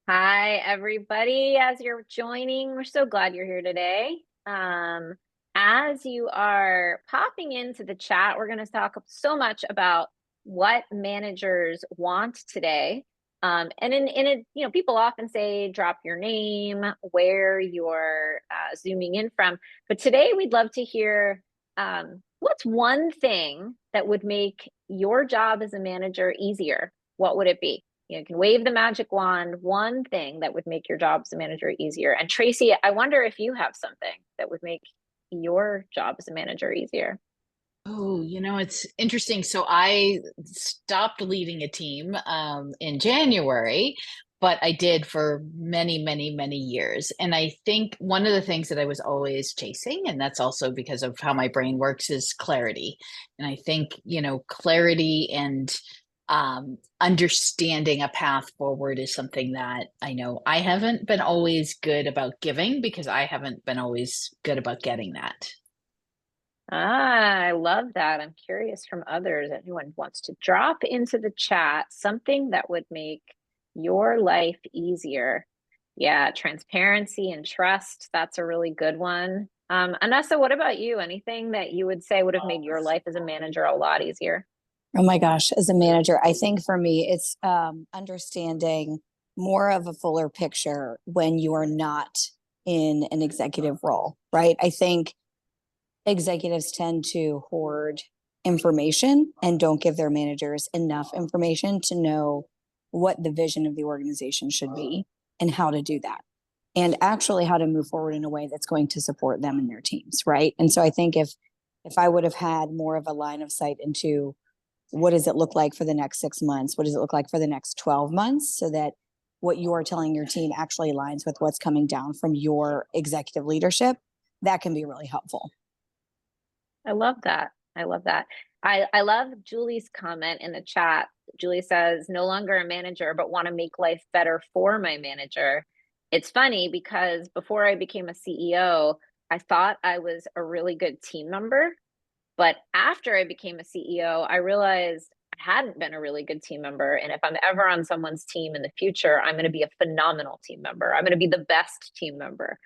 Hi, everybody. As you're joining, we're so glad you're here today. As you are popping into the chat, we're going to talk so much about what managers want today. And in it, people often say drop your name, where you're zooming in from. But today, we'd love to hear what's one thing that would make your job as a manager easier? What would it be? You can wave the magic wand, one thing that would make your job as a manager easier. And Tracie, I wonder if you have something that would make your job as a manager easier. Oh, it's interesting. So I stopped leading a team in January, but I did for many, many, many years. And I think one of the things that I was always chasing, and that's also because of how my brain works, is clarity. And I think, clarity and understanding a path forward is something that I know I haven't been always good about giving because I haven't been always good about getting that. I love that. I'm curious from others. Anyone wants to drop into the chat something that would make your life easier. Yeah, transparency and trust. That's a really good one. Anessa, what about you? Anything that you would say would have made your life as a manager a lot easier? Oh my gosh, as a manager, I think for me, it's understanding more of a fuller picture when you are not in an executive role, right? I think executives tend to hoard information and don't give their managers enough information to know what the vision of the organization should be and how to do that. And actually how to move forward in a way that's going to support them and their teams, right? And so I think if I would have had more of a line of sight into what does it look like for the next 6 months? What does it look like for the next 12 months? So that what you are telling your team actually aligns with what's coming down from your executive leadership, that can be really helpful. I love that. I love that. I love Julie's comment in the chat. Julie says, no longer a manager, but want to make life better for my manager. It's funny because before I became a CEO, I thought I was a really good team member. But after I became a CEO, I realized I hadn't been a really good team member. And if I'm ever on someone's team in the future, I'm going to be a phenomenal team member. I'm going to be the best team member.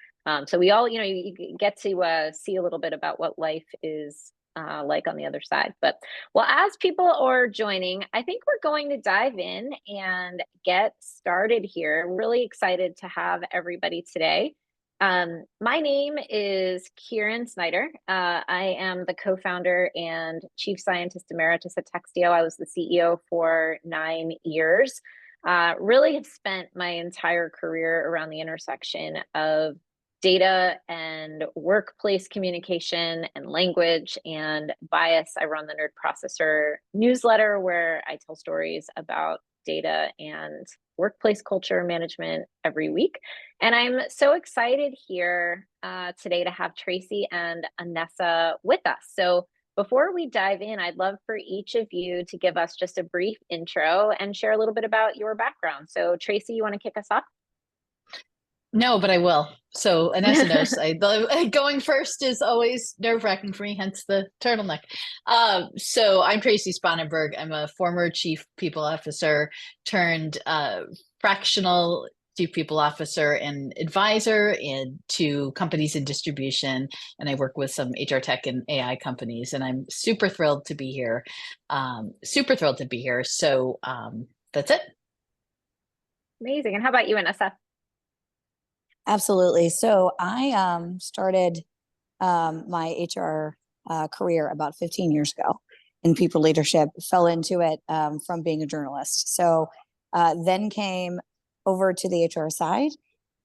So we all, you get to see a little bit about what life is like on the other side. But well, as people are joining, I think we're going to dive in and get started here. Really excited to have everybody today. My name is Kieran Snyder. I am the co-founder and chief scientist emeritus at Textio. I was the CEO for 9 years. Really have spent my entire career around the intersection of data and workplace communication and language and bias. I run the Nerd Processor newsletter where I tell stories about data and workplace culture management every week. And I'm so excited here today to have Tracie and Anessa with us. So before we dive in, I'd love for each of you to give us just a brief intro and share a little bit about your background. So Tracie, you want to kick us off? No, but I will. So Anessa knows going first is always nerve-wracking for me, hence the turtleneck. So I'm Tracie Sponeberg. I'm a former chief people officer turned fractional chief people officer and advisor to companies in distribution. And I work with some HR tech and AI companies. And I'm super thrilled to be here. Super thrilled to be here. So that's it. Amazing. And how about you, Anessa? Absolutely. So I started my HR career about 15 years ago in people leadership, fell into it from being a journalist. So then came over to the HR side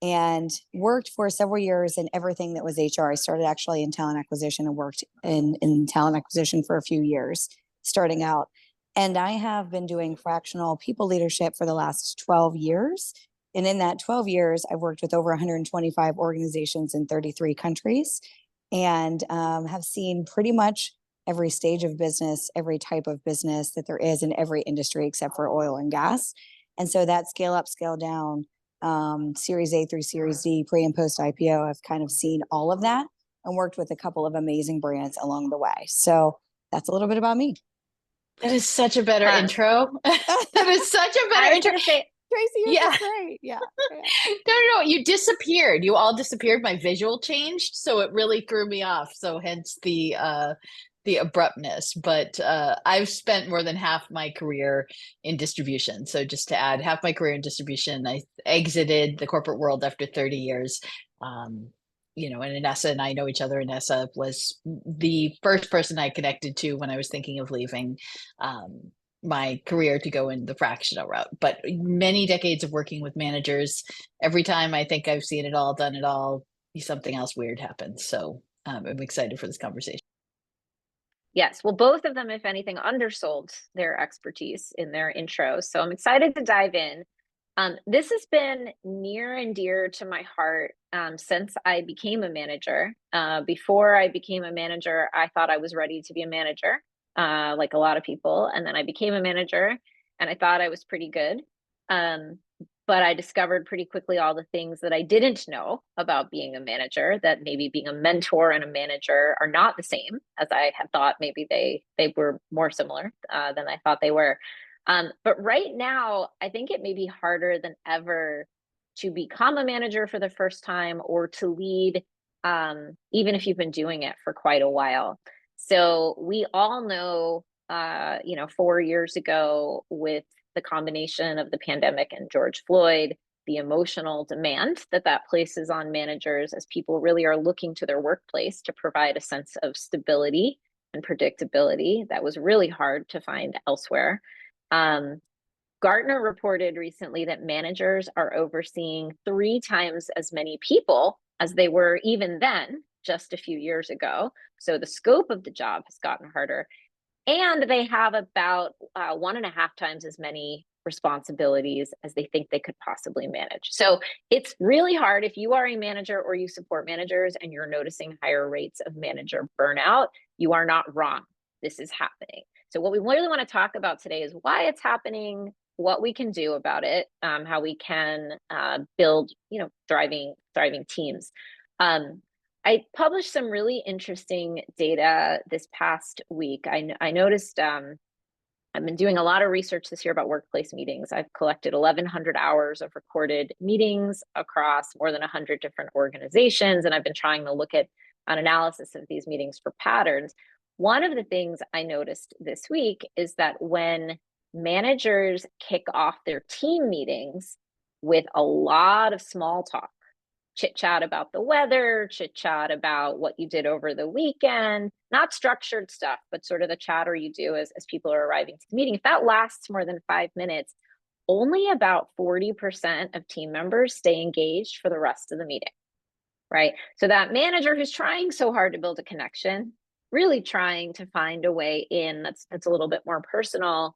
and worked for several years in everything that was HR. I started actually in talent acquisition and worked in talent acquisition for a few years starting out. And I have been doing fractional people leadership for the last 12 years. And in that 12 years, I've worked with over 125 organizations in 33 countries and have seen pretty much every stage of business, every type of business that there is in every industry except for oil and gas. And so that scale up, scale down, Series A through Series D, pre and post IPO, I've kind of seen all of that and worked with a couple of amazing brands along the way. So that's a little bit about me. That is such a better intro. That is such a better intro. Say, Tracie, you're Yeah. just great. Yeah. No, you disappeared. You all disappeared. My visual changed, so it really threw me off. So hence the abruptness. But I've spent more than half my career in distribution. So just to add, half my career in distribution, I exited the corporate world after 30 years. And Anessa and I know each other. Anessa was the first person I connected to when I was thinking of leaving. My career to go in the fractional route, but many decades of working with managers. Every time I think I've seen it all, done it all, something else weird happens. So I'm excited for this conversation. Yes, well, both of them, if anything, undersold their expertise in their intros. So I'm excited to dive in. This has been near and dear to my heart since I became a manager. Before I became a manager, I thought I was ready to be a manager, like a lot of people. And then I became a manager and I thought I was pretty good. But I discovered pretty quickly all the things that I didn't know about being a manager, that maybe being a mentor and a manager are not the same as I had thought. Maybe they were more similar than I thought they were. But right now, I think it may be harder than ever to become a manager for the first time or to lead, even if you've been doing it for quite a while. So we all know, 4 years ago, with the combination of the pandemic and George Floyd, the emotional demand that places on managers as people really are looking to their workplace to provide a sense of stability and predictability that was really hard to find elsewhere. Gartner reported recently that managers are overseeing 3 times as many people as they were even then, just a few years ago. So the scope of the job has gotten harder. And they have about 1.5 times as many responsibilities as they think they could possibly manage. So it's really hard if you are a manager or you support managers and you're noticing higher rates of manager burnout. You are not wrong. This is happening. So what we really want to talk about today is why it's happening, what we can do about it, how we can build, thriving teams. I published some really interesting data this past week. I noticed I've been doing a lot of research this year about workplace meetings. I've collected 1,100 hours of recorded meetings across more than 100 different organizations, and I've been trying to look at an analysis of these meetings for patterns. One of the things I noticed this week is that when managers kick off their team meetings with a lot of small talk, chit chat about the weather, chit chat about what you did over the weekend, not structured stuff, but sort of the chatter you do as people are arriving to the meeting. If that lasts more than 5 minutes, only about 40% of team members stay engaged for the rest of the meeting, right? So that manager who's trying so hard to build a connection, really trying to find a way in that's a little bit more personal,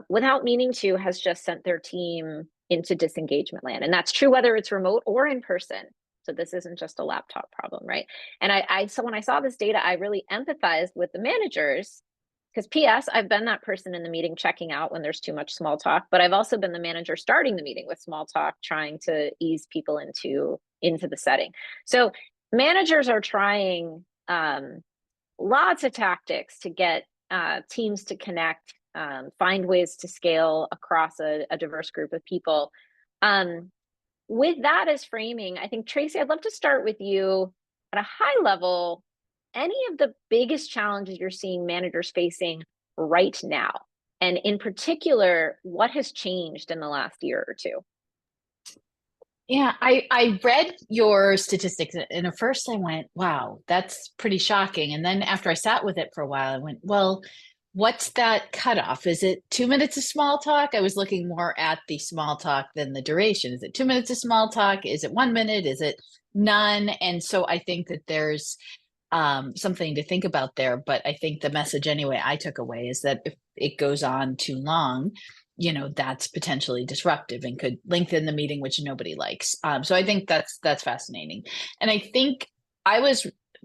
without meaning to, has just sent their team into disengagement land. And that's true whether it's remote or in person. So this isn't just a laptop problem, right? And so when I saw this data, I really empathized with the managers, because PS, I've been that person in the meeting checking out when there's too much small talk, but I've also been the manager starting the meeting with small talk, trying to ease people into the setting. So managers are trying lots of tactics to get teams to connect, find ways to scale across a diverse group of people. With that as framing, I think, Tracie, I'd love to start with you at a high level. Any of the biggest challenges you're seeing managers facing right now? And in particular, what has changed in the last year or two? Yeah, I read your statistics, and at first I went, wow, that's pretty shocking. And then after I sat with it for a while, I went, well, what's that cutoff? Is it 2 minutes of small talk? I was looking more at the small talk than the duration. Is it 2 minutes of small talk? Is it 1 minute? Is it none? And so I think that there's something to think about there. But I think the message anyway I took away is that if it goes on too long, that's potentially disruptive and could lengthen the meeting, which nobody likes. So I think that's fascinating. And I think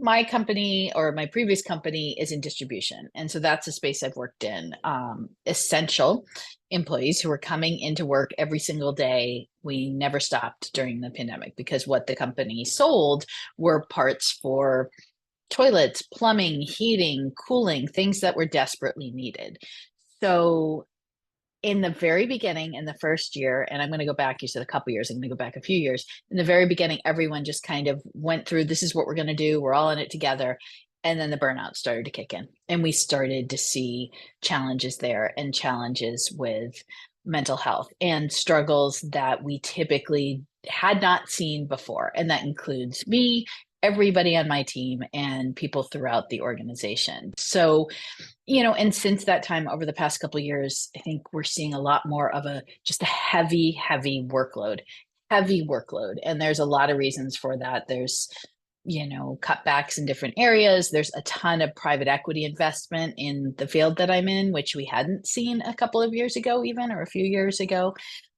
my company, or my previous company, is in distribution. And so that's a space I've worked in. Essential employees who were coming into work every single day. We never stopped during the pandemic because what the company sold were parts for toilets, plumbing, heating, cooling, things that were desperately needed. So in the very beginning, in the first year, and I'm going to go back, you said a couple years, I'm going to go back a few years. In the very beginning, everyone just kind of went through, this is what we're going to do. We're all in it together. And then the burnout started to kick in, and we started to see challenges there, and challenges with mental health and struggles that we typically had not seen before. And that includes me, everybody on my team, and people throughout the organization. So, and since that time, over the past couple of years, I think we're seeing a lot more of just a heavy workload. And there's a lot of reasons for that. There's cutbacks in different areas. There's a ton of private equity investment in the field that I'm in, which we hadn't seen a couple of years ago, even, or a few years ago.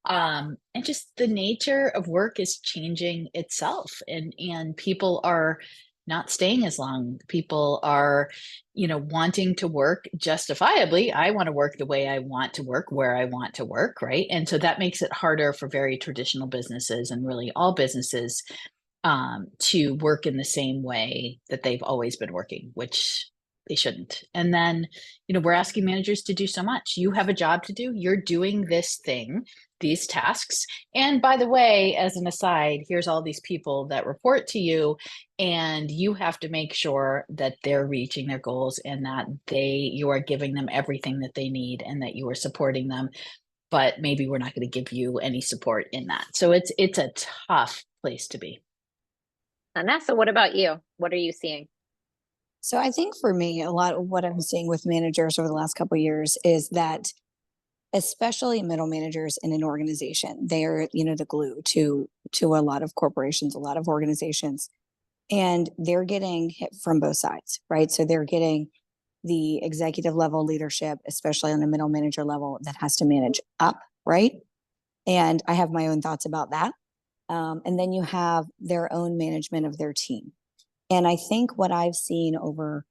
And just the nature of work is changing itself, and people are not staying as long. People are, wanting to work justifiably. I want to work the way I want to work, where I want to work, right? And so that makes it harder for very traditional businesses, and really all businesses, to work in the same way that they've always been working, which they shouldn't. And then, we're asking managers to do so much. You have a job to do. You're doing this thing, these tasks. And by the way, as an aside, here's all these people that report to you, and you have to make sure that they're reaching their goals, and that you are giving them everything that they need, and that you are supporting them. But maybe we're not going to give you any support in that. So it's a tough place to be. Anessa, what about you? What are you seeing? So I think for me, a lot of what I'm seeing with managers over the last couple of years is that, especially middle managers in an organization, they're, the glue to a lot of corporations, a lot of organizations, and they're getting hit from both sides, right? So they're getting the executive level leadership, especially on a middle manager level, that has to manage up, right? And I have my own thoughts about that. And then you have their own management of their team. And I think what I've seen over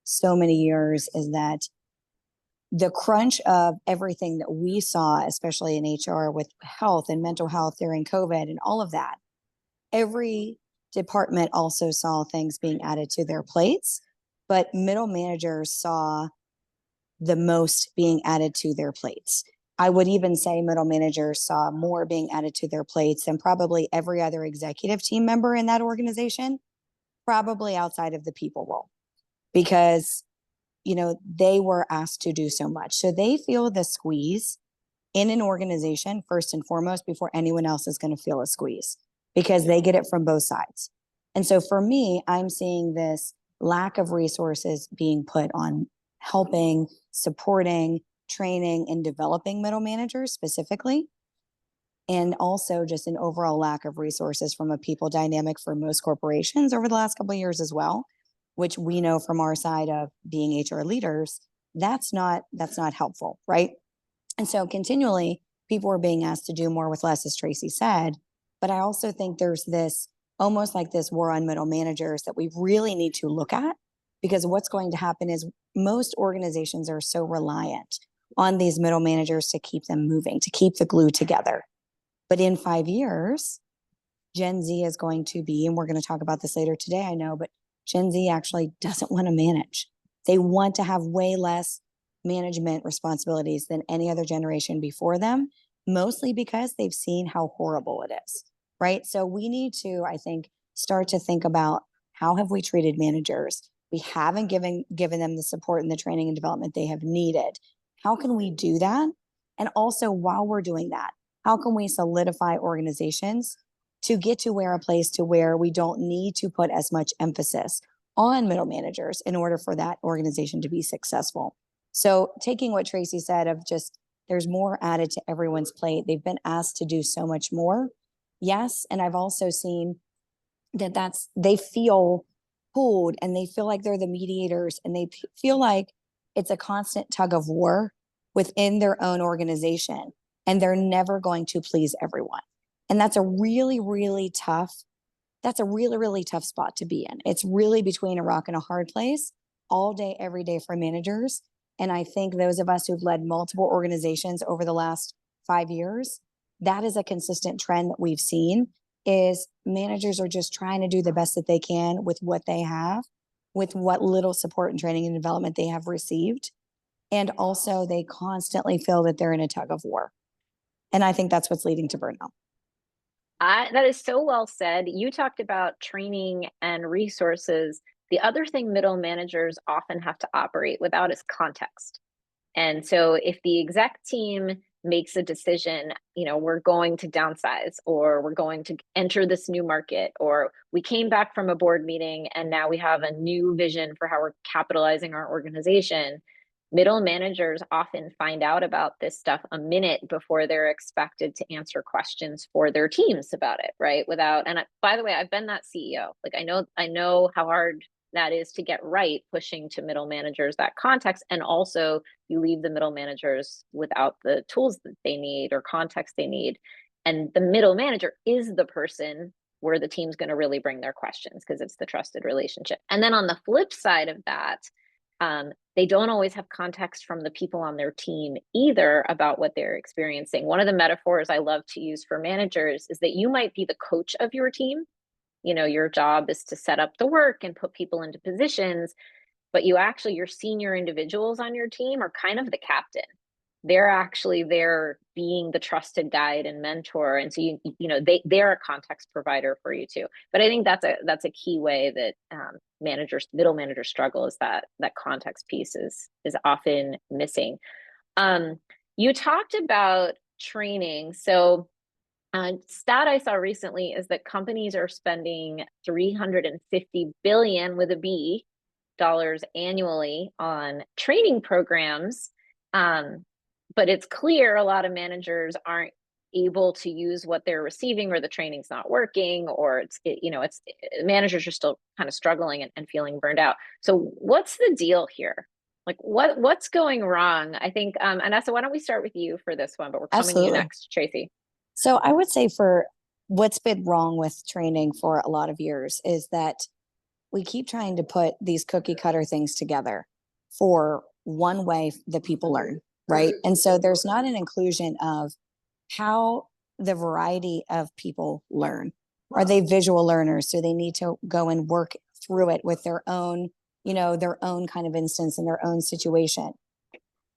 so many years is that the crunch of everything that we saw, especially in HR with health and mental health during COVID and all of that, every department also saw things being added to their plates, but middle managers saw the most being added to their plates. I would even say middle managers saw more being added to their plates than probably every other executive team member in that organization, probably outside of the people role, because, they were asked to do so much. So they feel the squeeze in an organization first and foremost before anyone else is going to feel a squeeze, because they get it from both sides. And so for me, I'm seeing this lack of resources being put on helping, supporting, training, and developing middle managers specifically. And also just an overall lack of resources from a people dynamic for most corporations over the last couple of years as well, which we know from our side of being HR leaders, that's not helpful, right? And so continually, people are being asked to do more with less, as Tracie said. But I also think there's this almost like this war on middle managers that we really need to look at, because what's going to happen is most organizations are so reliant on these middle managers to keep them moving, to keep the glue together. But in 5 years, Gen Z is going to be, and we're going to talk about this later today, I know, but Gen Z actually doesn't want to manage. They want to have way less management responsibilities than any other generation before them, mostly because they've seen how horrible it is, right? So we need to, I think, start to think about, how have we treated managers? We haven't given them the support and the training and development they have needed. How can we do that? And also, while we're doing that, how can we solidify organizations to get to a place to where we don't need to put as much emphasis on middle managers in order for that organization to be successful? So taking what Tracie said of just, there's more added to everyone's plate. They've been asked to do so much more. Yes. And I've also seen that they feel pulled, and they feel like they're the mediators, and they feel like it's a constant tug of war within their own organization, and they're never going to please everyone. And that's a really, really tough spot to be in. It's really between a rock and a hard place all day, every day for managers. And I think those of us who've led multiple organizations over the last 5 years, that is a consistent trend that we've seen, is managers are just trying to do the best that they can with what they have, with what little support and training and development they have received. And also they constantly feel that they're in a tug of war. And I think that's what's leading to burnout. That is so well said. You talked about training and resources. The other thing middle managers often have to operate without is context. And so if the exec team makes a decision, we're going to downsize, or we're going to enter this new market, or we came back from a board meeting and now we have a new vision for how we're capitalizing our organization, middle managers often find out about this stuff a minute before they're expected to answer questions for their teams about it, right? And by the way, I've been that CEO. Like, I know how hard that is to get right, pushing to middle managers that context. And also you leave the middle managers without the tools that they need or context they need. And the middle manager is the person where the team's going to really bring their questions, because it's the trusted relationship. And then on the flip side of that, they don't always have context from the people on their team either about what they're experiencing. One of the metaphors I love to use for managers is that you might be the coach of your team. Your job is to set up the work and put people into positions, but your senior individuals on your team are kind of the captain. They're actually there being the trusted guide and mentor. And so, they're a context provider for you too. But I think that's a key way that middle managers struggle, is that context piece is often missing. You talked about training. So stat I saw recently is that companies are spending $350 billion with a B dollars annually on training programs. But it's clear a lot of managers aren't able to use what they're receiving, or the training's not working, or managers are still kind of struggling and feeling burned out. So what's the deal here? Like what's going wrong? I think, Anessa, why don't we start with you for this one, but we're coming to you next, Tracie. So I would say for what's been wrong with training for a lot of years is that we keep trying to put these cookie cutter things together for one way that people learn, right? And so there's not an inclusion of how the variety of people learn. Are they visual learners? Do they need to go and work through it with their own kind of instance in their own situation?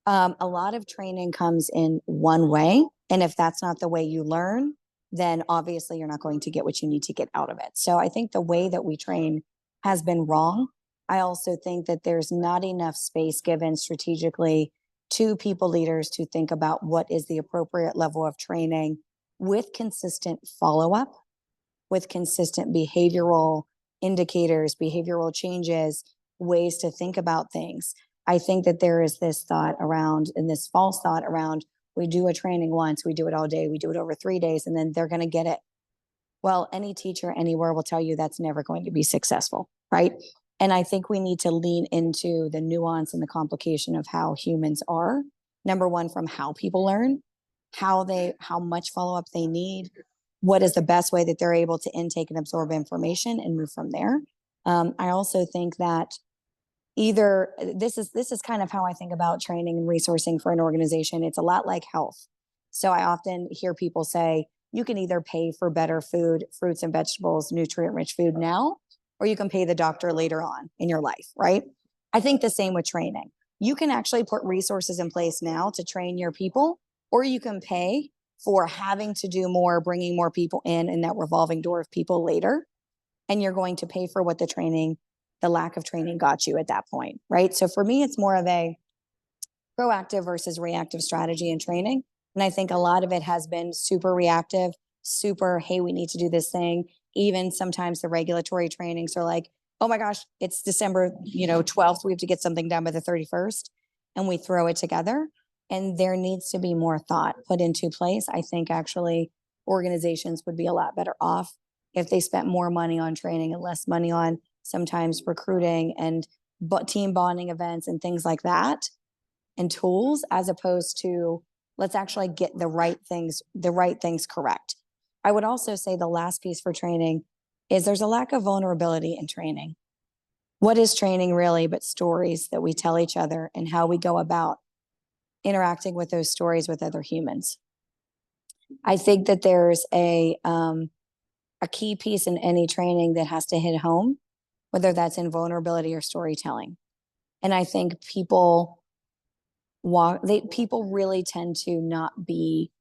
A lot of training comes in one way. And if that's not the way you learn, then obviously you're not going to get what you need to get out of it. So I think the way that we train has been wrong. I also think that there's not enough space given strategically to people leaders to think about what is the appropriate level of training with consistent follow-up, with consistent behavioral indicators, behavioral changes, ways to think about things. I think that there is this thought around, and this false thought around, we do a training once, we do it all day, we do it over 3 days, and then they're going to get it. Well, any teacher anywhere will tell you that's never going to be successful, right? And I think we need to lean into the nuance and the complication of how humans are. Number one, from how people learn, how much follow-up they need, what is the best way that they're able to intake and absorb information and move from there. I also think that this is kind of how I think about training and resourcing for an organization. It's a lot like health. So I often hear people say, you can either pay for better food, fruits and vegetables, nutrient-rich food now, or you can pay the doctor later on in your life, right? I think the same with training. You can actually put resources in place now to train your people, or you can pay for having to do more, bringing more people in that revolving door of people later. And you're going to pay for what the lack of training got you at that point, right? So for me, it's more of a proactive versus reactive strategy in training. And I think a lot of it has been super reactive, super, hey, we need to do this thing. Even sometimes the regulatory trainings are like, oh my gosh, it's December 12th. We have to get something done by the 31st. And we throw it together. And there needs to be more thought put into place. I think actually organizations would be a lot better off if they spent more money on training and less money on sometimes recruiting and team bonding events and things like that, and tools, as opposed to let's actually get the right things correct. I would also say the last piece for training is there's a lack of vulnerability in training. What is training really but stories that we tell each other and how we go about interacting with those stories with other humans? I think that there's a key piece in any training that has to hit home, whether that's in vulnerability or storytelling. And I think people people really tend to not be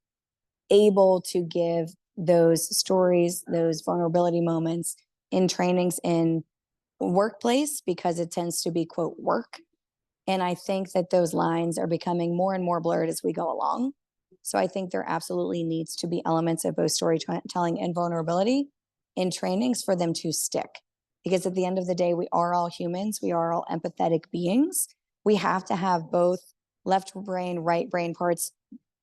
able to give those stories, those vulnerability moments in trainings in workplace, because it tends to be, quote, work. And I think that those lines are becoming more and more blurred as we go along. So I think there absolutely needs to be elements of both storytelling and vulnerability in trainings for them to stick. Because at the end of the day, we are all humans. We are all empathetic beings. We have to have both left brain, right brain parts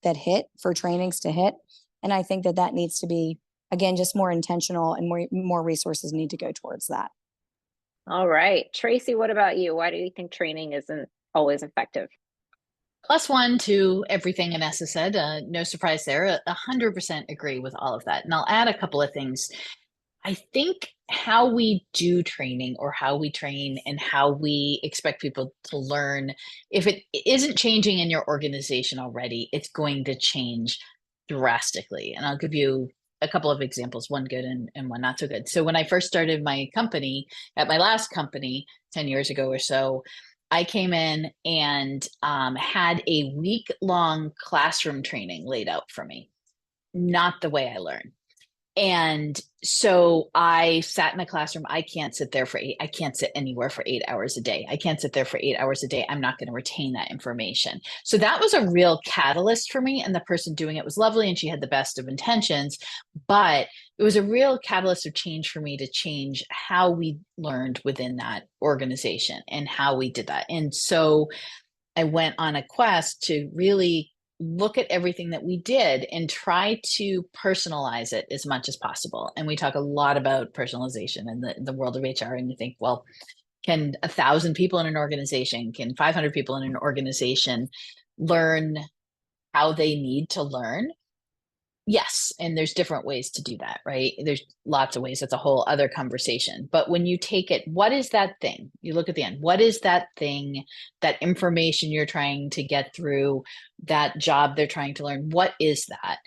that hit for trainings to hit. And I think that that needs to be, again, just more intentional, and more resources need to go towards that. All right. Tracie, what about you? Why do you think training isn't always effective? +1 to everything Anessa said. No surprise there. 100% agree with all of that. And I'll add a couple of things. I think how we do training, or how we train, and how we expect people to learn, if it isn't changing in your organization already, it's going to change drastically. And I'll give you a couple of examples, one good and one not so good. So when I first started my company, at my last company 10 years ago or so, I came in and had a week-long classroom training laid out for me. Not the way I learn. And so I sat in a classroom. I can't sit anywhere for 8 hours a day. I can't sit there for 8 hours a day. I'm not going to retain that information. So that was a real catalyst for me. And the person doing it was lovely, and she had the best of intentions, but it was a real catalyst of change for me, to change how we learned within that organization and how we did that. And so I went on a quest to really look at everything that we did and try to personalize it as much as possible. And we talk a lot about personalization in the world of HR. And you think, well, can 1,000 people in an organization, can 500 people in an organization learn how they need to learn? Yes. And there's different ways to do that, right? There's lots of ways. That's a whole other conversation. But when you take it, what is that thing? You look at the end. What is that thing, that information you're trying to get through, that job they're trying to learn? What is that?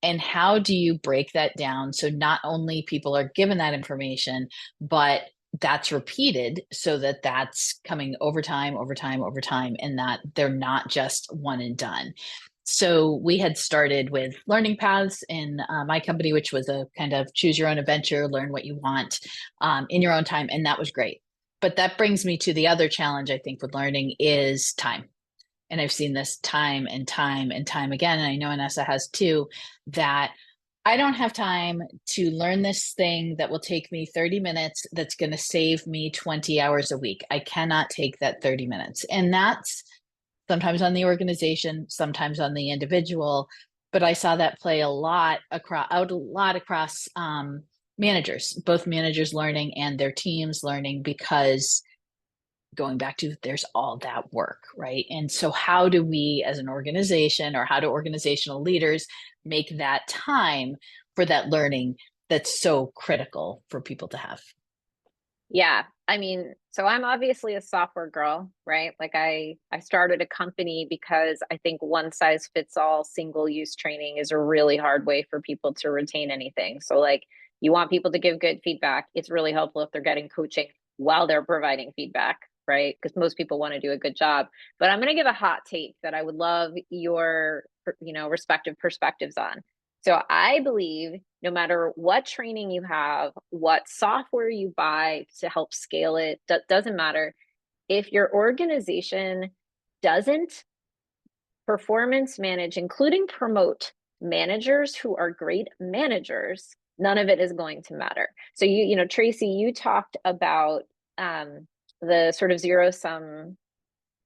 And how do you break that down so not only people are given that information, but that's repeated, so that that's coming over time, and that they're not just one and done. So we had started with learning paths in my company, which was a kind of choose your own adventure, learn what you want in your own time. And that was great. But that brings me to the other challenge, I think, with learning is time. And I've seen this time and time and time again, and I know Anessa has too, that I don't have time to learn this thing that will take me 30 minutes that's going to save me 20 hours a week. I cannot take that 30 minutes. And that's sometimes on the organization, sometimes on the individual. But I saw that play a lot across managers, both managers learning and their teams learning, because going back to, there's all that work, right? And so how do we as an organization, or how do organizational leaders make that time for that learning that's so critical for people to have? Yeah. I mean, so I'm obviously a software girl, right? Like I started a company because I think one size fits all single use training is a really hard way for people to retain anything. So like, you want people to give good feedback. It's really helpful if they're getting coaching while they're providing feedback, right? Because most people want to do a good job. But I'm going to give a hot take that I would love your, respective perspectives on. So I believe no matter what training you have, what software you buy to help scale it, doesn't matter. If your organization doesn't performance manage, including promote managers who are great managers, none of it is going to matter. So Tracie, you talked about the sort of zero sum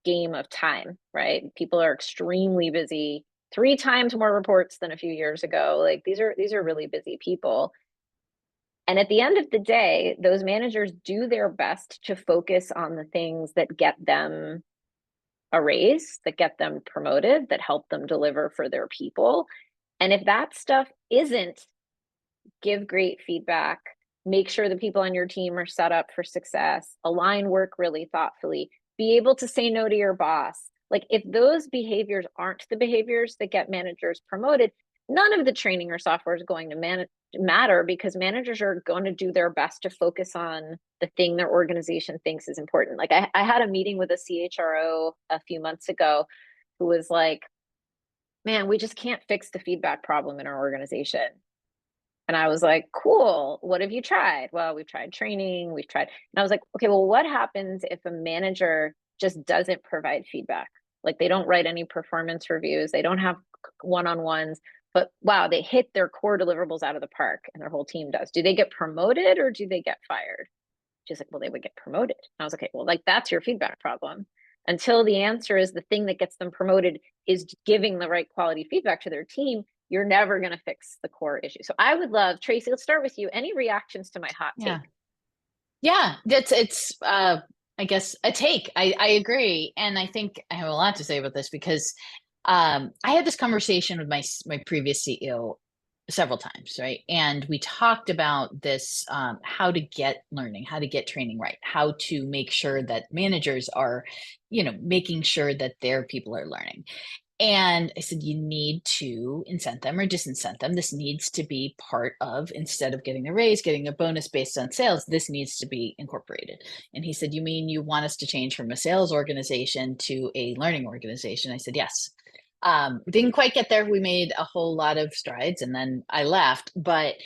game of time, right? People are extremely busy, 3 times more reports than a few years ago. Like these are really busy people. And at the end of the day, those managers do their best to focus on the things that get them a raise, that get them promoted, that help them deliver for their people. And if that stuff isn't give great feedback, make sure the people on your team are set up for success, align work really thoughtfully, be able to say no to your boss. Like if those behaviors aren't the behaviors that get managers promoted, none of the training or software is going to matter, because managers are going to do their best to focus on the thing their organization thinks is important. Like I had a meeting with a CHRO a few months ago who was like, man, we just can't fix the feedback problem in our organization. And I was like, cool, what have you tried? Well, we've tried training, we've tried. And I was like, okay, well, what happens if a manager just doesn't provide feedback? Like they don't write any performance reviews, they don't have one-on-ones, but wow, they hit their core deliverables out of the park and their whole team does. Do they get promoted or do they get fired? She's like, well, they would get promoted. And I was like, okay, well, like that's your feedback problem. Until the answer is the thing that gets them promoted is giving the right quality feedback to their team, you're never going to fix the core issue. So I would love, Tracie, let's start with you. Any reactions to my hot take? Yeah, it's I guess a take. I agree. And I think I have a lot to say about this because I had this conversation with my previous CEO several times, right? And we talked about this, how to get learning, how to get training right, how to make sure that managers are, making sure that their people are learning. And I said, you need to incent them or disincent them. This needs to be part of, instead of getting a raise, getting a bonus based on sales, this needs to be incorporated. And he said, you mean you want us to change from a sales organization to a learning organization? I said, yes. We didn't quite get there. We made a whole lot of strides and then I left. But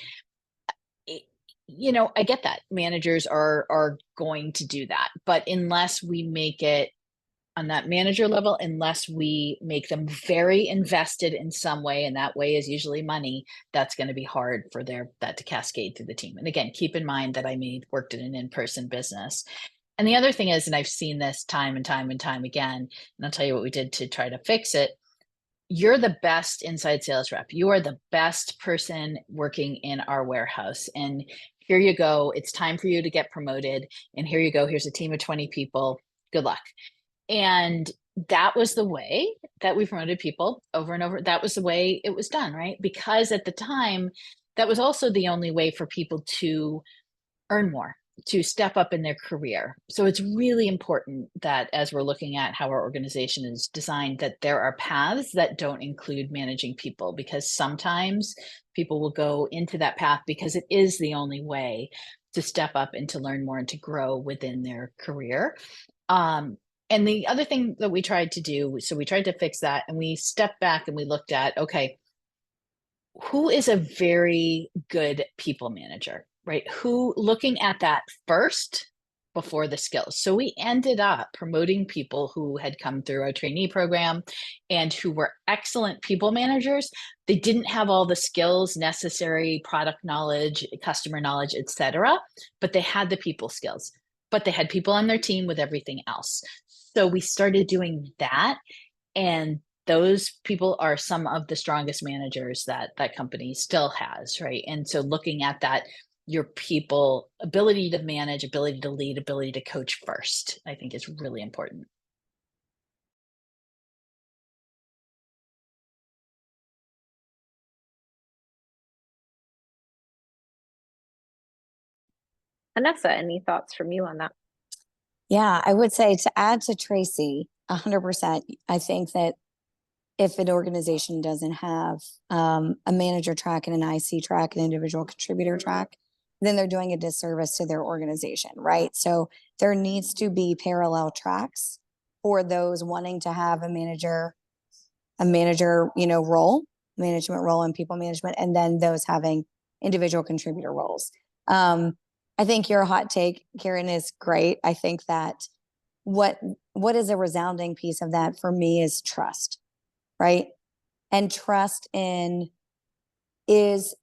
I get that managers are going to do that. But unless we make it on that manager level, unless we make them very invested in some way, and that way is usually money, that's going to be hard for that to cascade through the team. And again, keep in mind that I worked in an in-person business. And the other thing is, and I've seen this time and time and time again, and I'll tell you what we did to try to fix it. You're the best inside sales rep. You are the best person working in our warehouse. And here you go. It's time for you to get promoted. And here you go. Here's a team of 20 people. Good luck. And that was the way that we promoted people over and over. That was the way it was done, right? Because at the time, that was also the only way for people to earn more, to step up in their career. So it's really important that as we're looking at how our organization is designed, that there are paths that don't include managing people, because sometimes people will go into that path because it is the only way to step up and to learn more and to grow within their career. And the other thing that we tried to do, so we tried to fix that and we stepped back and we looked at, okay, who is a very good people manager, right? Who, looking at that first before the skills. So we ended up promoting people who had come through our trainee program and who were excellent people managers. They didn't have all the skills necessary, product knowledge, customer knowledge, etc., but they had the people skills, but they had people on their team with everything else. So we started doing that, and those people are some of the strongest managers that company still has, right? And so looking at that, your people ability to manage, ability to lead, ability to coach first, I think is really important. Anessa, any thoughts from you on that? Yeah, I would say to add to Tracie, 100%. I think that if an organization doesn't have a manager track and an IC track, an individual contributor track, then they're doing a disservice to their organization, right? So there needs to be parallel tracks for those wanting to have a manager, role, management role in people management, and then those having individual contributor roles. I think your hot take, Kieran, is great. I think that what is a resounding piece of that for me is trust, right? And trust in is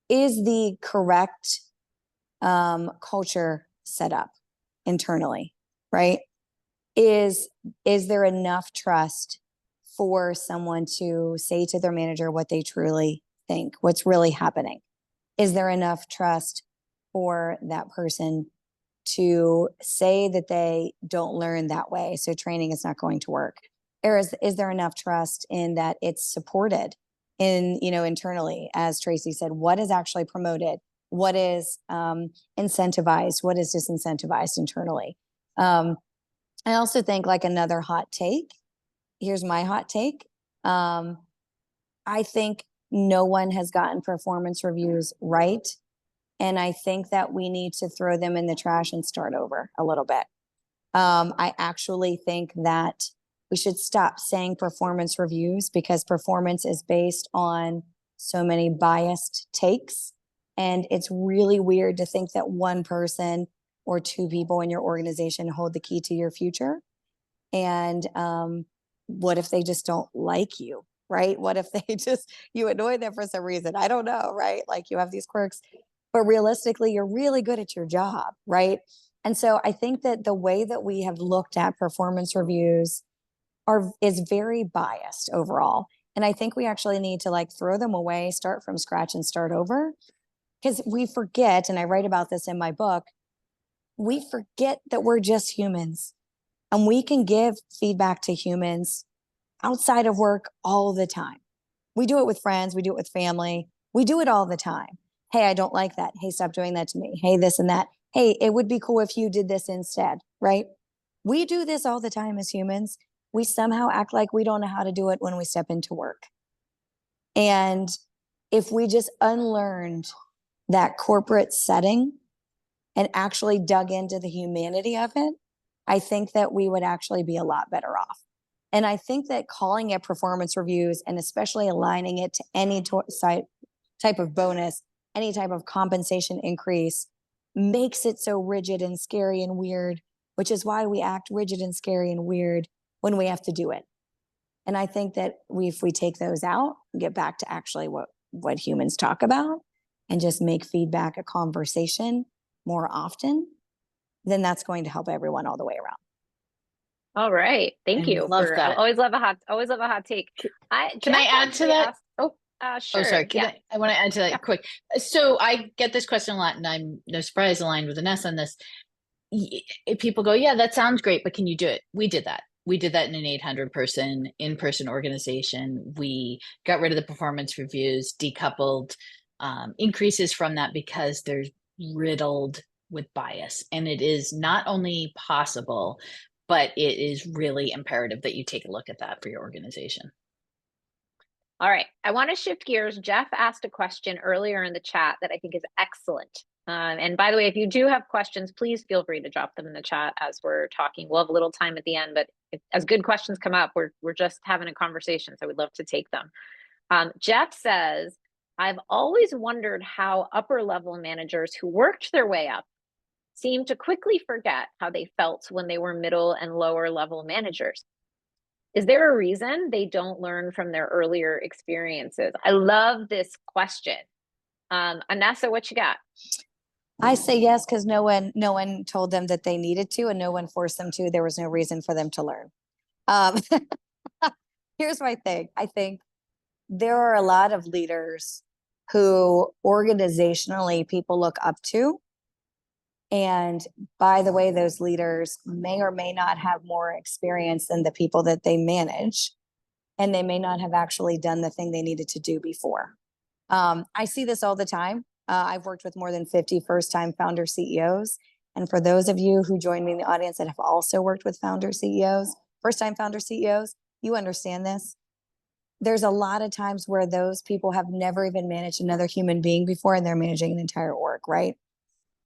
the correct culture set up internally, right? Is there enough trust for someone to say to their manager what they truly think, what's really happening? Is there enough trust for that person to say that they don't learn that way, so training is not going to work? Or is there enough trust in that it's supported internally? As Tracie said, what is actually promoted, what is incentivized, what is disincentivized internally? I also think, like, another hot take, here's my hot take. I think no one has gotten performance reviews right. And I think that we need to throw them in the trash and start over a little bit. I actually think that we should stop saying performance reviews, because performance is based on so many biased takes. And it's really weird to think that one person or two people in your organization hold the key to your future. And what if they just don't like you, right? What if they just, you annoy them for some reason? I don't know, right? Like, you have these quirks, but realistically, you're really good at your job, right? And so I think that the way that we have looked at performance reviews is very biased overall. And I think we actually need to like throw them away, start from scratch and start over. Because we forget, and I write about this in my book, we forget that we're just humans, and we can give feedback to humans outside of work all the time. We do it with friends, we do it with family, we do it all the time. Hey, I don't like that. Hey, stop doing that to me. Hey, this and that. Hey, it would be cool if you did this instead, right? We do this all the time as humans. We somehow act like we don't know how to do it when we step into work. And if we just unlearned that corporate setting and actually dug into the humanity of it, I think that we would actually be a lot better off. And I think that calling it performance reviews, and especially aligning it to any type of bonus, any type of compensation increase, makes it so rigid and scary and weird, which is why we act rigid and scary and weird when we have to do it. And I think that if we take those out, get back to actually what humans talk about, and just make feedback a conversation more often, then that's going to help everyone all the way around. All right. Thank I you. love that. I always love a hot take. Can I add to that? Sure. Oh, sorry. Yeah. I want to add to that quick. So I get this question a lot, and I'm no surprise aligned with Anessa on this. People go, yeah, that sounds great, but can you do it? We did that. We did that in an 800 person in-person organization. We got rid of the performance reviews, decoupled increases from that, because they're riddled with bias. And it is not only possible, but it is really imperative that you take a look at that for your organization. All right. I want to shift gears. Jeff asked a question earlier in the chat that I think is excellent. And by the way, if you do have questions, please feel free to drop them in the chat as we're talking. We'll have a little time at the end, but as good questions come up, we're just having a conversation, so we'd love to take them. Jeff says, I've always wondered how upper level managers who worked their way up seem to quickly forget how they felt when they were middle and lower level managers. Is there a reason they don't learn from their earlier experiences? I love this question. Anessa, what you got? I say yes, because no one told them that they needed to, and no one forced them to. There was no reason for them to learn. Here's my thing. I think there are a lot of leaders who organizationally people look up to. And by the way, those leaders may or may not have more experience than the people that they manage. And they may not have actually done the thing they needed to do before. I see this all the time. I've worked with more than 50 first-time founder CEOs. And for those of you who join me in the audience that have also worked with founder CEOs, first-time founder CEOs, you understand this. There's a lot of times where those people have never even managed another human being before, and they're managing an entire org, right?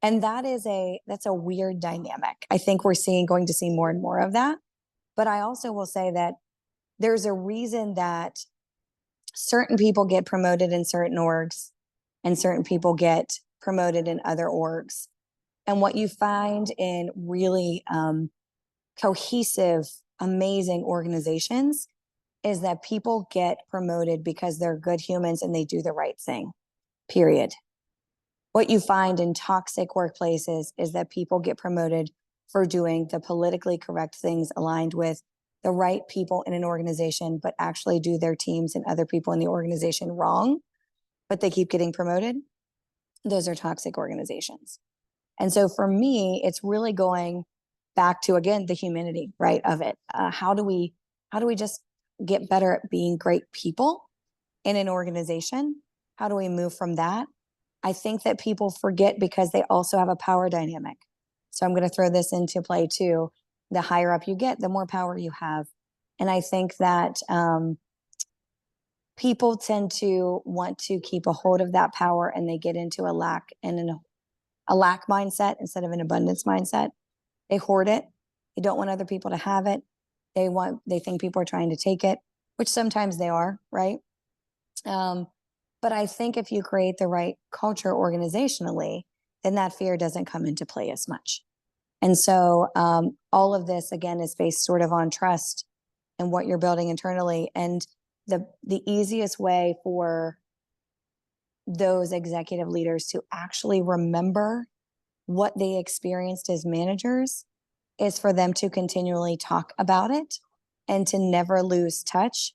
And that's a weird dynamic. I think we're going to see more and more of that. But I also will say that there's a reason that certain people get promoted in certain orgs and certain people get promoted in other orgs. And what you find in really cohesive, amazing organizations is that people get promoted because they're good humans and they do the right thing, period. What you find in toxic workplaces is that people get promoted for doing the politically correct things aligned with the right people in an organization, but actually do their teams and other people in the organization wrong, but they keep getting promoted. Those are toxic organizations. And so for me, it's really going back to, again, the humanity, right, of it. How do we just get better at being great people in an organization? How do we move from that? I think that people forget because they also have a power dynamic. So I'm going to throw this into play too. The higher up you get, the more power you have. And I think that people tend to want to keep a hold of that power, and they get into a lack mindset instead of an abundance mindset. They hoard it. They don't want other people to have it. They think people are trying to take it, which sometimes they are, right? But I think if you create the right culture organizationally, then that fear doesn't come into play as much. And so all of this, again, is based sort of on trust and what you're building internally. And the easiest way for those executive leaders to actually remember what they experienced as managers is for them to continually talk about it and to never lose touch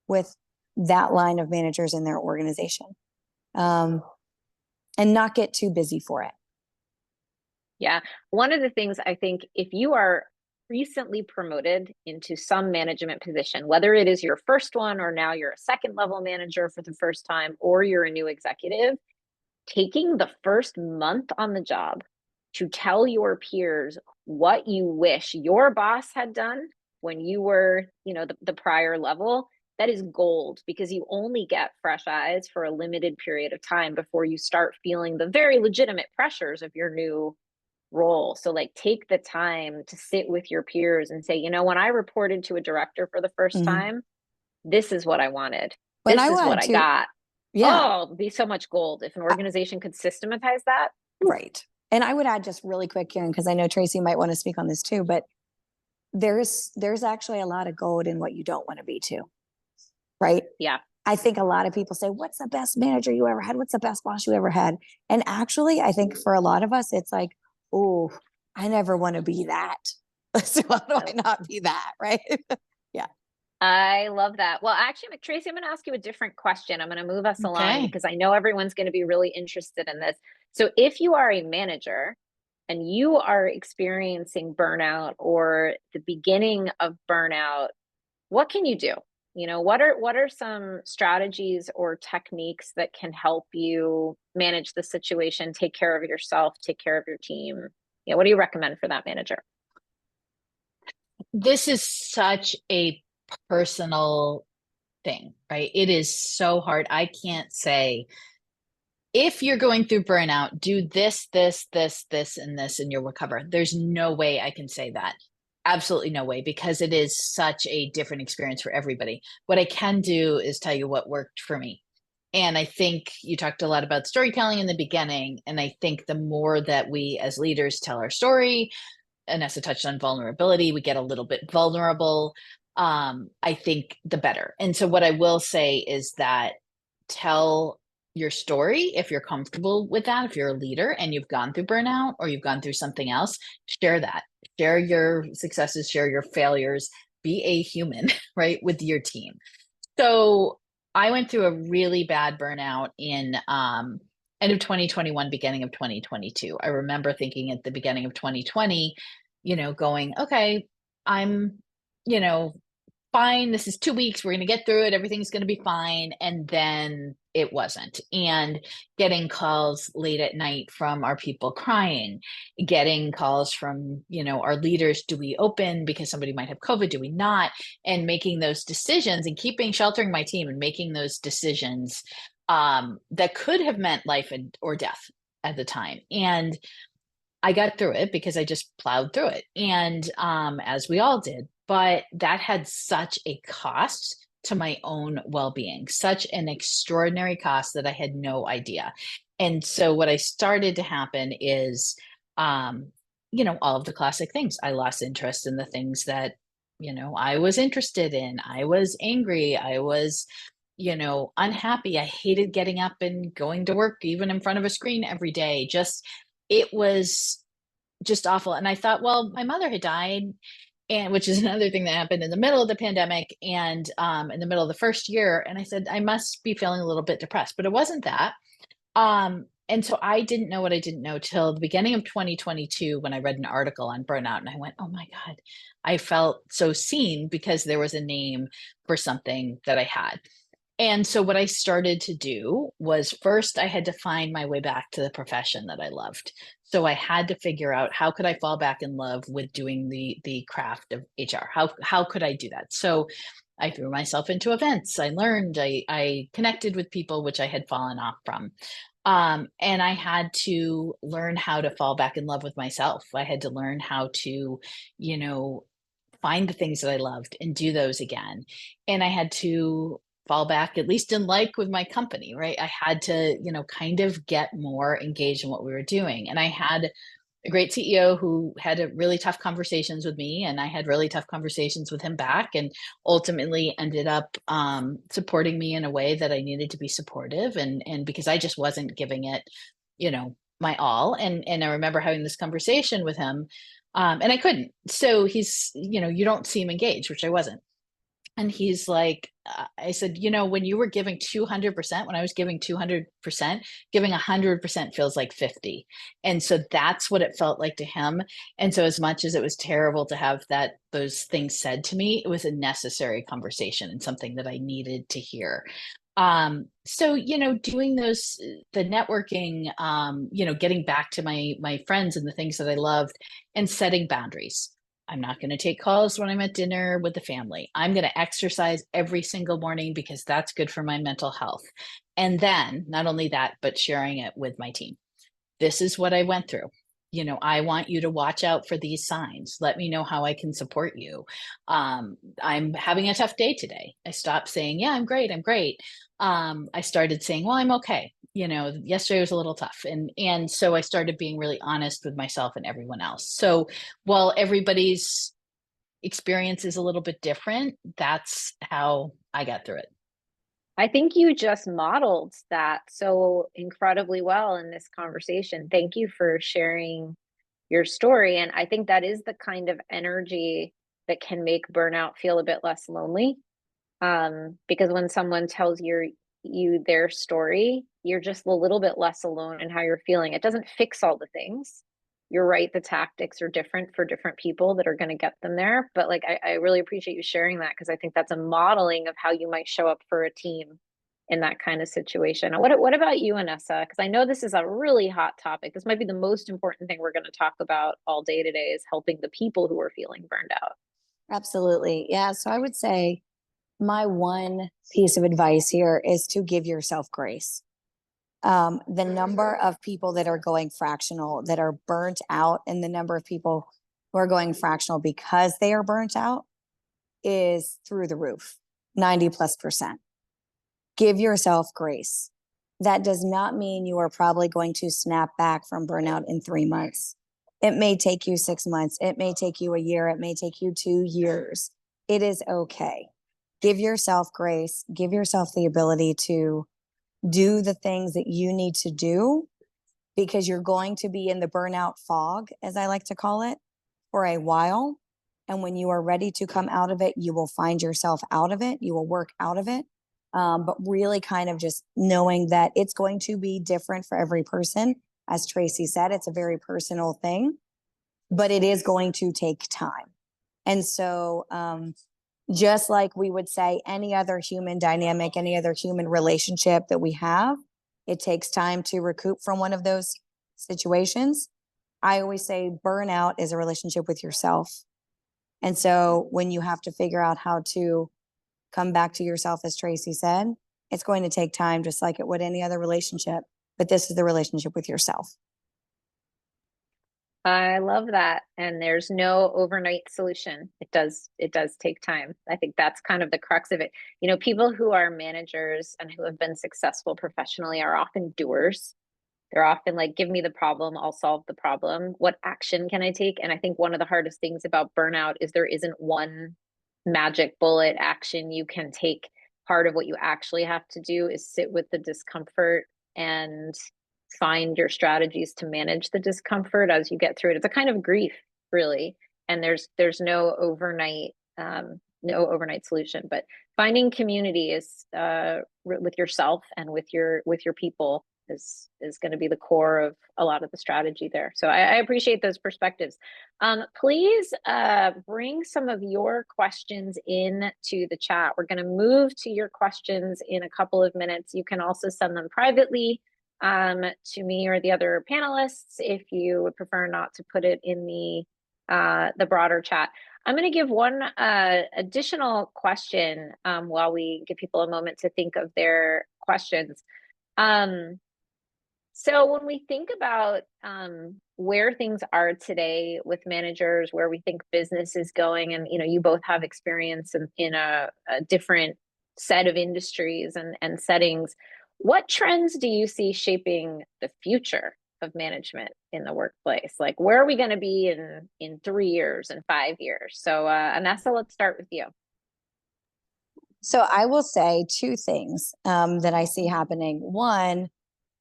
with that line of managers in their organization, and not get too busy for it. Yeah. One of the things I think, if you are recently promoted into some management position, whether it is your first one or now you're a second level manager for the first time, or you're a new executive, taking the first month on the job to tell your peers what you wish your boss had done when you were, the prior level, that is gold, because you only get fresh eyes for a limited period of time before you start feeling the very legitimate pressures of your new role. So like, take the time to sit with your peers and say, when I reported to a director for the first time, this is what I wanted. When This I is what wanted I to, got. yeah, Oh, it'd be so much gold if an organization could systematize that. right. And I would add just really quick, Kieran, because I know Tracie might want to speak on this too, but there's actually a lot of gold in what you don't want to be too, right? Yeah. I think a lot of people say, what's the best manager you ever had? What's the best boss you ever had? And actually, I think for a lot of us, it's like, oh, I never want to be that. So why do I not be that? Right. Yeah. I love that. Well, actually, Tracie, I'm going to ask you a different question. I'm going to move us along because I know everyone's going to be really interested in this. So if you are a manager and you are experiencing burnout or the beginning of burnout, what can you do? What are some strategies or techniques that can help you manage the situation, take care of yourself, take care of your team? What do you recommend for that manager? This is such a personal thing, right? It is so hard. I can't say, if you're going through burnout, do this, this, this, this, and this, and you'll recover. There's no way I can say that. Absolutely no way, because it is such a different experience for everybody. What I can do is tell you what worked for me. And I think you talked a lot about storytelling in the beginning. And I think the more that we as leaders tell our story, Anessa touched on vulnerability, we get a little bit vulnerable. I think the better. And so what I will say is that tell your story if you're comfortable with that. If you're a leader and you've gone through burnout or you've gone through something else, share that. Share your successes, share your failures, be a human, right, with your team. So I went through a really bad burnout in end of 2021, beginning of 2022. I remember thinking at the beginning of 2020, going, okay, I'm, fine. This is 2 weeks. We're going to get through it. Everything's going to be fine. And then it wasn't. And getting calls late at night from our people crying, getting calls from, our leaders. Do we open because somebody might have COVID? Do we not? And making those decisions and sheltering my team and making those decisions that could have meant life or death at the time. And I got through it because I just plowed through it. And as we all did, but that had such a cost to my own well-being, such an extraordinary cost that I had no idea. And so what I started to happen is, all of the classic things. I lost interest in the things that, I was interested in. I was angry. I was, unhappy. I hated getting up and going to work, even in front of a screen every day. It was just awful. And I thought, well, my mother had died, and which is another thing that happened in the middle of the pandemic and in the middle of the first year. And I said, I must be feeling a little bit depressed, but it wasn't that. And so I didn't know what I didn't know till the beginning of 2022 when I read an article on burnout, and I went, oh my God, I felt so seen because there was a name for something that I had. And so what I started to do was, first I had to find my way back to the profession that I loved. So I had to figure out, how could I fall back in love with doing the craft of HR? How could I do that? So I threw myself into events. I learned, I connected with people, which I had fallen off from. And I had to learn how to fall back in love with myself. I had to learn how to, find the things that I loved and do those again. And I had to fall back, at least in like with my company, right? I had to, kind of get more engaged in what we were doing. And I had a great CEO who had a really tough conversations with me, and I had really tough conversations with him back, and ultimately ended up supporting me in a way that I needed to be supportive, and because I just wasn't giving it, my all. And I remember having this conversation with him, and I couldn't. So he's, you don't seem engaged, which I wasn't. And he's like, I said, when you were giving 200%, when I was giving 200%, giving 100% feels like 50. And so that's what it felt like to him. And so as much as it was terrible to have those things said to me, it was a necessary conversation and something that I needed to hear. So, doing the networking, getting back to my friends and the things that I loved, and setting boundaries. I'm not going to take calls when I'm at dinner with the family. I'm going to exercise every single morning because that's good for my mental health. And then not only that, but sharing it with my team. This is what I went through. I want you to watch out for these signs. Let me know how I can support you. I'm having a tough day today. I stopped saying, yeah, I'm great. I'm great. I started saying, well, I'm okay. Yesterday was a little tough. And so I started being really honest with myself and everyone else. So while everybody's experience is a little bit different, that's how I got through it. I think you just modeled that so incredibly well in this conversation. Thank you for sharing your story. And I think that is the kind of energy that can make burnout feel a bit less lonely. Because when someone tells you their story, you're just a little bit less alone in how you're feeling. It doesn't fix all the things. You're right, the tactics are different for different people that are going to get them there. But like I really appreciate you sharing that, because I think that's a modeling of how you might show up for a team in that kind of situation. What about you, Anessa? Because I know this is a really hot topic. This might be the most important thing we're going to talk about all day today, is helping the people who are feeling burned out. Absolutely. Yeah. So I would say my one piece of advice here is to give yourself grace. The number of people that are going fractional, that are burnt out, and the number of people who are going fractional because they are burnt out is through the roof, 90+%. Give yourself grace. That does not mean you are probably going to snap back from burnout in 3 months. It may take you 6 months. It may take you a year. It may take you 2 years. It is okay. Give yourself grace. Give yourself the ability to do the things that you need to do, because you're going to be in the burnout fog, as I like to call it, for a while. And when you are ready to come out of it, you will find yourself out of it. You will work out of it. But really kind of just knowing that it's going to be different for every person. As Tracie said, it's a very personal thing, but it is going to take time. And so, just like we would say any other human dynamic, any other human relationship that we have, it takes time to recoup from one of those situations. I always say burnout is a relationship with yourself. And so when you have to figure out how to come back to yourself, as Tracie said, it's going to take time, just like it would any other relationship. But this is the relationship with yourself. I love that. And there's no overnight solution. It does take time. I think that's kind of the crux of it. People who are managers and who have been successful professionally are often doers. They're often like, give me the problem, I'll solve the problem. What action can I take? And I think one of the hardest things about burnout is there isn't one magic bullet action you can take. Part of what you actually have to do is sit with the discomfort and find your strategies to manage the discomfort as you get through it. It's a kind of grief, really. And there's no overnight solution, but finding community is with yourself and with your people is going to be the core of a lot of the strategy there. So I appreciate those perspectives. Please bring some of your questions in to the chat. We're going to move to your questions in a couple of minutes. You can also send them privately to me or the other panelists if you would prefer not to put it in the broader chat. I'm going to give one additional question while we give people a moment to think of their questions. So when we think about where things are today with managers, where we think business is going, and you both have experience in a different set of industries and settings, what trends do you see shaping the future of management in the workplace? Like, where are we going to be in 3 years and 5 years? So, Anessa, let's start with you. So I will say two things that I see happening. One,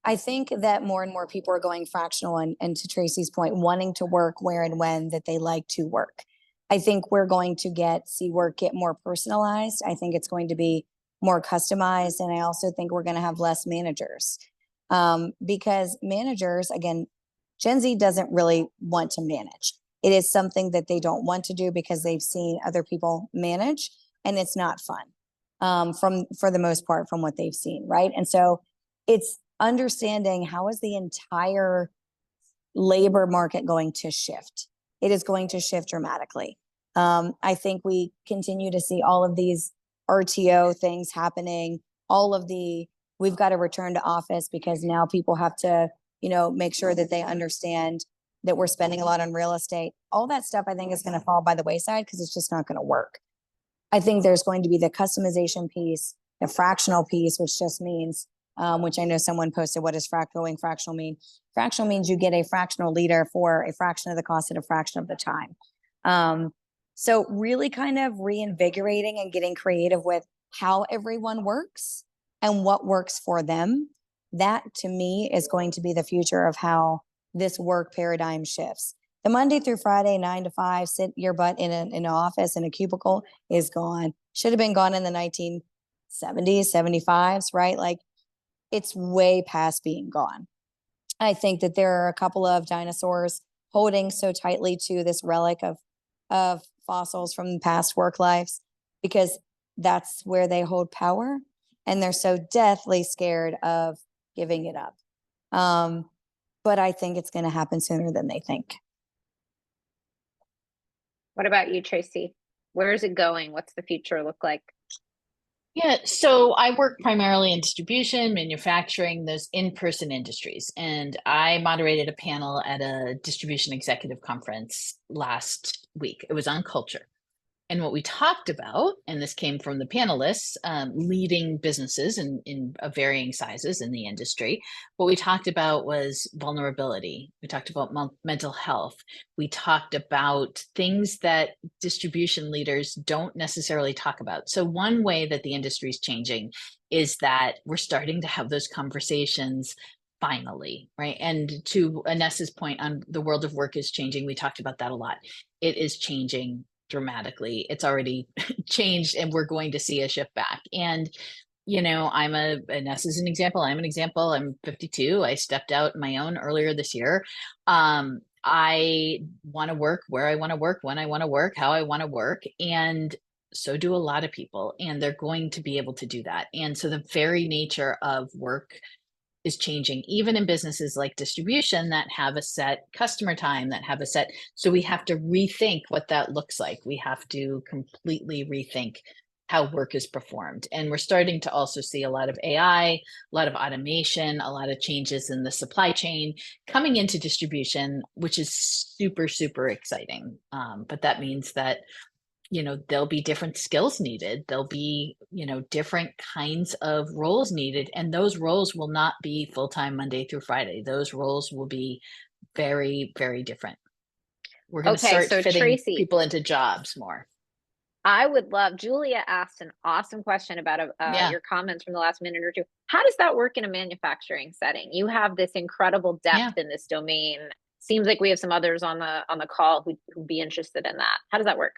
I think that more and more people are going fractional and to Tracie's point, wanting to work where and when that they like to work. I think we're going to see work get more personalized. I think it's going to be more customized. And I also think we're going to have less managers because managers, again, Gen Z doesn't really want to manage. It is something that they don't want to do because they've seen other people manage and it's not fun for the most part from what they've seen, right? And so it's understanding how is the entire labor market going to shift. It is going to shift dramatically. I think we continue to see all of these RTO things happening, we've got to return to office because now people have to, make sure that they understand that we're spending a lot on real estate. All that stuff I think is going to fall by the wayside because it's just not going to work. I think there's going to be the customization piece, the fractional piece, which just means which I know someone posted, what does fractional mean? Fractional means you get a fractional leader for a fraction of the cost at a fraction of the time. So really kind of reinvigorating and getting creative with how everyone works and what works for them. That to me is going to be the future of how this work paradigm shifts. The Monday through Friday, 9 to 5, sit your butt in an office in a cubicle is gone. Should have been gone in the 1970s, 75s, right? Like, it's way past being gone. I think that there are a couple of dinosaurs holding so tightly to this relic of fossils from past work lives because that's where they hold power and they're so deathly scared of giving it up. But I think it's going to happen sooner than they think. What about you, Tracie? Where is it going? What's the future look like? Yeah, so I work primarily in distribution, manufacturing, those in-person industries. And I moderated a panel at a distribution executive conference last week. It was on culture. And what we talked about, and this came from the panelists leading businesses in varying sizes in the industry, what we talked about was vulnerability. We talked about mental health. We talked about things that distribution leaders don't necessarily talk about. So one way that the industry is changing is that we're starting to have those conversations finally, right? And to Anessa's point on the world of work is changing, we talked about that a lot. It is changing dramatically. It's already changed and we're going to see a shift back. And, Anessa's an example. I'm an example. I'm 52. I stepped out my own earlier this year. I want to work where I want to work, when I want to work, how I want to work. And so do a lot of people. And they're going to be able to do that. And so the very nature of work is changing, even in businesses like distribution that have a set customer time, that have a set. So we have to rethink what that looks like. We have to completely rethink how work is performed. And we're starting to also see a lot of AI, a lot of automation, a lot of changes in the supply chain coming into distribution, which is super, super exciting. But that means that there'll be different skills needed. There'll be, different kinds of roles needed. And those roles will not be full-time Monday through Friday. Those roles will be very, very different. We're going to start fitting Tracie, people into jobs more. I would love, Julia asked an awesome question about your comments from the last minute or two. How does that work in a manufacturing setting? You have this incredible depth in this domain. Seems like we have some others on the call who'd be interested in that. How does that work?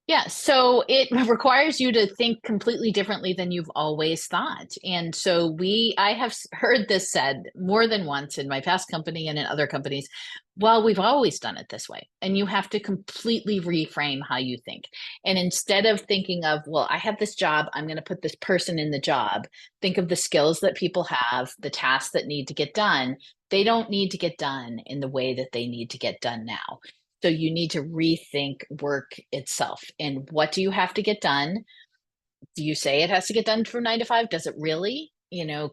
Yeah, so it requires you to think completely differently than you've always thought. And so I have heard this said more than once in my past company and in other companies. Well, we've always done it this way. And you have to completely reframe how you think. And instead of thinking of, well, I have this job, I'm going to put this person in the job, think of the skills that people have, the tasks that need to get done. They don't need to get done in the way that they need to get done now. So you need to rethink work itself. And what do you have to get done? Do you say it has to get done from 9 to 5? Does it really?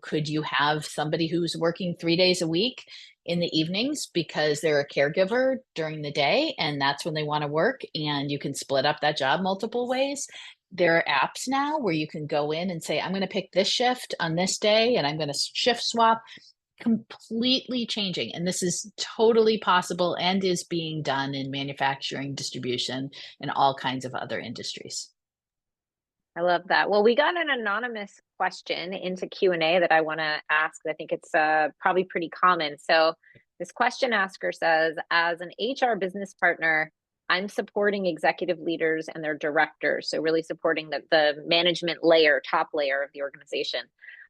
could you have somebody who's working 3 days a week in the evenings because they're a caregiver during the day and that's when they want to work, and you can split up that job multiple ways? There are apps now where you can go in and say, I'm going to pick this shift on this day and I'm going to shift swap. Completely changing. And this is totally possible and is being done in manufacturing, distribution, and all kinds of other industries. I love that. Well, we got an anonymous question into Q&A that I want to ask. I think it's probably pretty common. So this question asker says, as an HR business partner, I'm supporting executive leaders and their directors. So really supporting the management layer, top layer of the organization.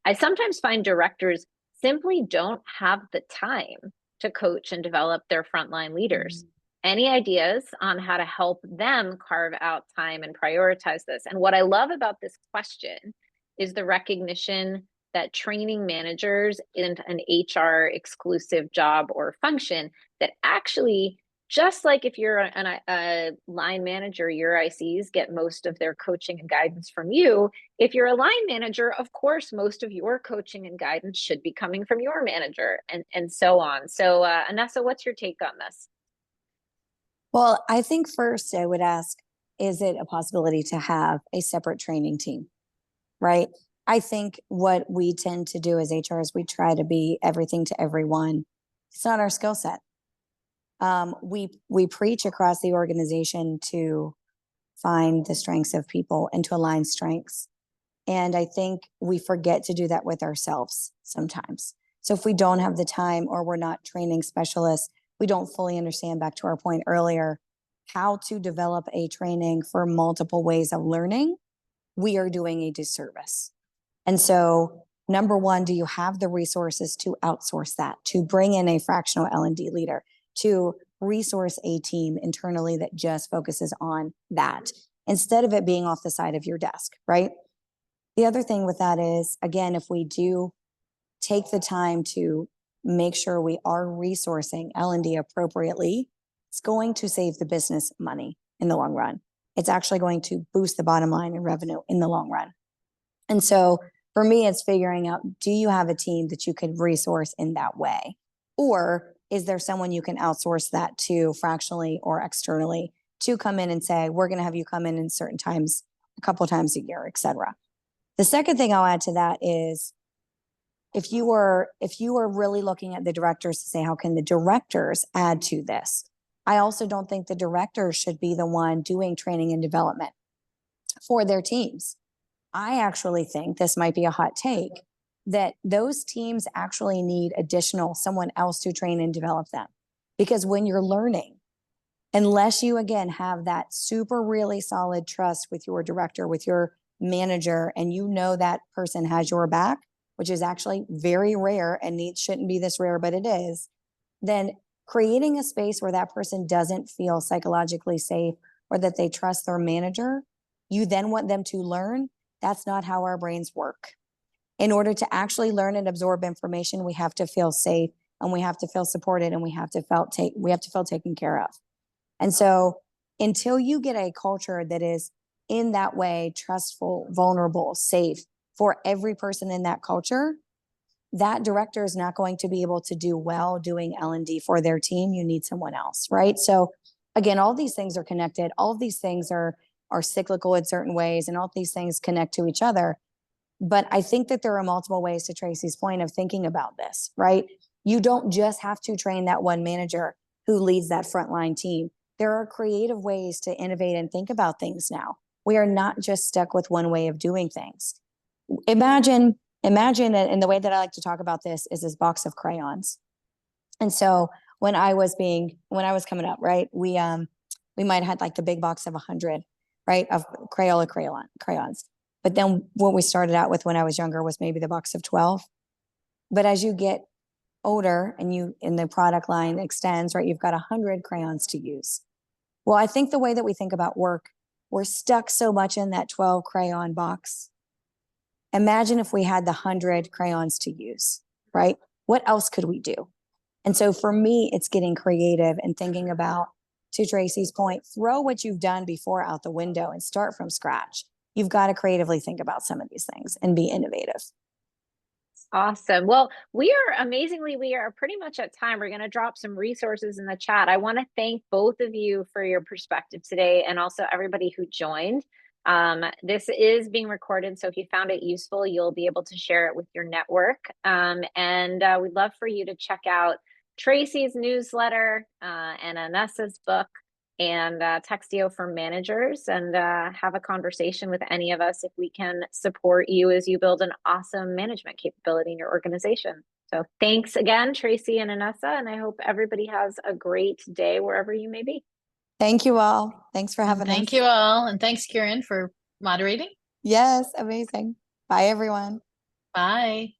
I sometimes find directors simply don't have the time to coach and develop their frontline leaders. Any ideas on how to help them carve out time and prioritize this? And what I love about this question is the recognition that training managers isn't an HR exclusive job or function, that actually, just like if you're a line manager, your ICs get most of their coaching and guidance from you. If you're a line manager, of course, most of your coaching and guidance should be coming from your manager, and so on. So Anessa, what's your take on this? Well, I think first I would ask, is it a possibility to have a separate training team, right? I think what we tend to do as HR is we try to be everything to everyone. It's not our skill set. We preach across the organization to find the strengths of people and to align strengths. And I think we forget to do that with ourselves sometimes. So if we don't have the time or we're not training specialists, we don't fully understand, back to our point earlier, how to develop a training for multiple ways of learning, we are doing a disservice. And so, number one, do you have the resources to outsource that, to bring in a fractional L&D leader, to resource a team internally that just focuses on that, instead of it being off the side of your desk, right? The other thing with that is, again, if we do take the time to make sure we are resourcing L&D appropriately, it's going to save the business money in the long run. It's actually going to boost the bottom line in revenue in the long run. And so for me, it's figuring out, do you have a team that you could resource in that way? Or is there someone you can outsource that to fractionally or externally to come in and say, we're going to have you come in certain times, a couple of times a year, et cetera. The second thing I'll add to that is, if you are really looking at the directors to say, how can the directors add to this? I also don't think the directors should be the one doing training and development for their teams. I actually think, this might be a hot take, that those teams actually need someone else to train and develop them. Because when you're learning, unless you, again, have that super really solid trust with your director, with your manager, and you know that person has your back, which is actually very rare and shouldn't be this rare, but it is, then creating a space where that person doesn't feel psychologically safe or that they trust their manager, you then want them to learn. That's not how our brains work. In order to actually learn and absorb information, we have to feel safe and we have to feel supported and we have to feel taken care of. And so until you get a culture that is in that way, trustful, vulnerable, safe for every person in that culture, that director is not going to be able to do well doing L&D for their team. You need someone else, right? So again, all these things are connected. All of these things are cyclical in certain ways, and all of these things connect to each other. But I think that there are multiple ways, to Tracie's point, of thinking about this, right? You don't just have to train that one manager who leads that frontline team. There are creative ways to innovate and think about things now. We are not just stuck with one way of doing things. Imagine, and the way that I like to talk about this is this box of crayons. And so when I was coming up, right, we might have had like the big box of 100, right, of Crayola crayons. But then what we started out with when I was younger was maybe the box of 12. But as you get older and the product line extends, right, you've got 100 crayons to use. Well, I think the way that we think about work, we're stuck so much in that 12 crayon box. Imagine if we had the 100 crayons to use, right? What else could we do? And so for me, it's getting creative and thinking about, to Tracie's point, throw what you've done before out the window and start from scratch. You've got to creatively think about some of these things and be innovative. Awesome. Well, we are pretty much at time. We're going to drop some resources in the chat. I want to thank both of you for your perspective today and also everybody who joined. This is being recorded, so if you found it useful, you'll be able to share it with your network. And we'd love for you to check out Tracie's newsletter and Anessa's book and Textio for managers, and have a conversation with any of us if we can support you as you build an awesome management capability in your organization. So thanks again, Tracie and Anessa, and I hope everybody has a great day wherever you may be. Thank you all. Thanks for having us. Thank you all. And thanks, Kieran, for moderating. Yes, amazing. Bye, everyone. Bye.